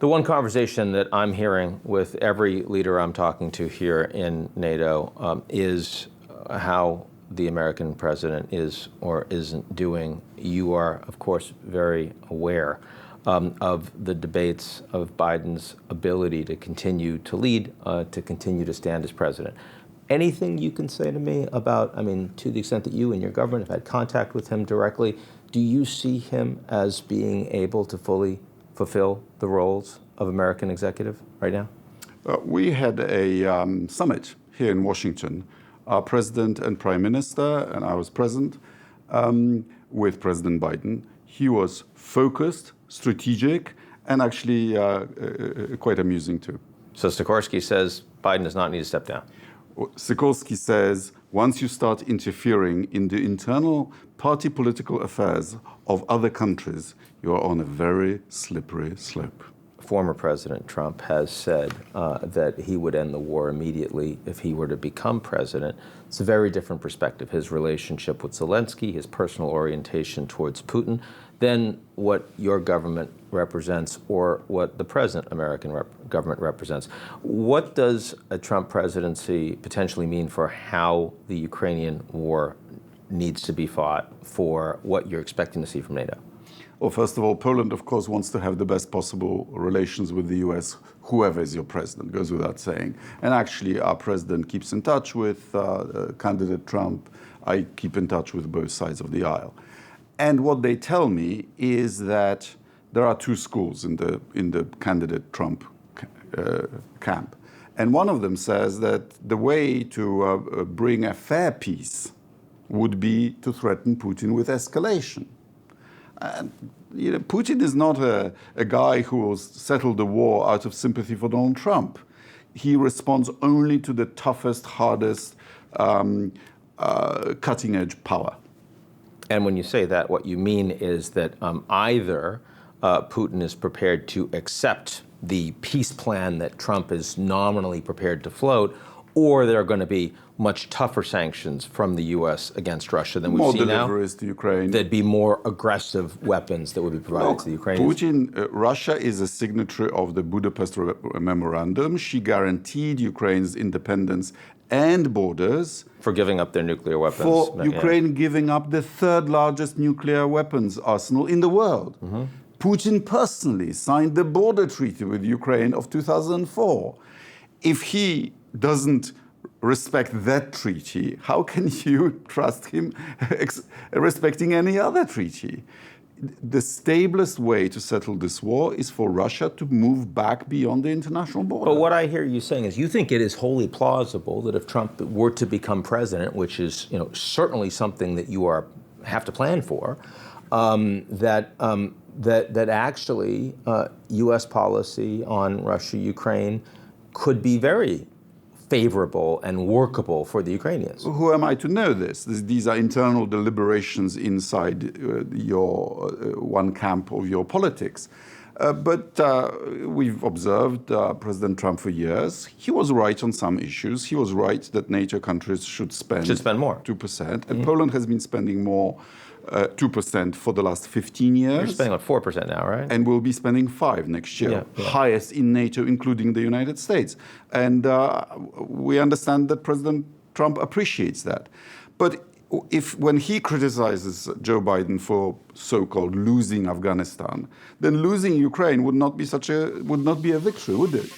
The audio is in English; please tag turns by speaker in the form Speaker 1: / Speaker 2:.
Speaker 1: The one conversation that I'm hearing with every leader I'm talking to here in NATO is how the American president is or isn't doing. You are, of course, very aware of the debates of Biden's ability to continue to lead, to continue to stand as president. Anything you can say to me about, to the extent that you and your government have had contact with him directly, do you see him as being able to fully fulfill the roles of American executive right now?
Speaker 2: We had a summit here in Washington. Our president and prime minister, and I was present, with President Biden. He was focused, strategic, and actually quite amusing too.
Speaker 1: So Sikorski says Biden does not need to step down.
Speaker 2: Sikorski says, once you start interfering in the internal party political affairs of other countries, you are on a very slippery slope.
Speaker 1: Former President Trump has said that he would end the war immediately if he were to become president. It's a very different perspective, his relationship with Zelensky, his personal orientation towards Putin, than what your government represents or what the present American government represents. What does a Trump presidency potentially mean for how the Ukrainian war needs to be fought, for what you're expecting to see from NATO?
Speaker 2: Well, first of all, Poland, of course, wants to have the best possible relations with the US, whoever is your president, goes without saying. And actually, our president keeps in touch with candidate Trump. I keep in touch with both sides of the aisle. And what they tell me is that there are two schools in the candidate Trump camp. And one of them says that the way to bring a fair peace would be to threaten Putin with escalation. And, Putin is not a guy who will settle the war out of sympathy for Donald Trump. He responds only to the toughest, hardest, cutting-edge power.
Speaker 1: And when you say that, what you mean is that either Putin is prepared to accept the peace plan that Trump is nominally prepared to float, or there are going to be much tougher sanctions from the U.S. against Russia than we've seen now.
Speaker 2: More deliveries to Ukraine.
Speaker 1: There'd be more aggressive weapons that would be provided to the Ukrainians.
Speaker 2: Russia is a signatory of the Budapest Memorandum. She guaranteed Ukraine's independence and borders.
Speaker 1: For giving up their nuclear weapons.
Speaker 2: For Ukraine giving up the third largest nuclear weapons arsenal in the world. Mm-hmm. Putin personally signed the border treaty with Ukraine of 2004. If he doesn't respect that treaty, how can you trust him respecting any other treaty? The stablest way to settle this war is for Russia to move back beyond the international border.
Speaker 1: But what I hear you saying is you think it is wholly plausible that if Trump were to become president, which is certainly something that you have to plan for, that actually U.S. policy on Russia-Ukraine could be very favorable and workable for the Ukrainians.
Speaker 2: Who am I to know this? These are internal deliberations inside your one camp of your politics. But we've observed President Trump for years. He was right on some issues. He was right that NATO countries should spend
Speaker 1: more.
Speaker 2: 2%. And Poland has been spending more, 2% for the last 15 years.
Speaker 1: You're spending about 4% now, right?
Speaker 2: And we'll be spending 5% next year, highest in NATO, including the United States. And we understand that President Trump appreciates that. But when he criticizes Joe Biden for so-called losing Afghanistan, then losing Ukraine would not be a victory, would it?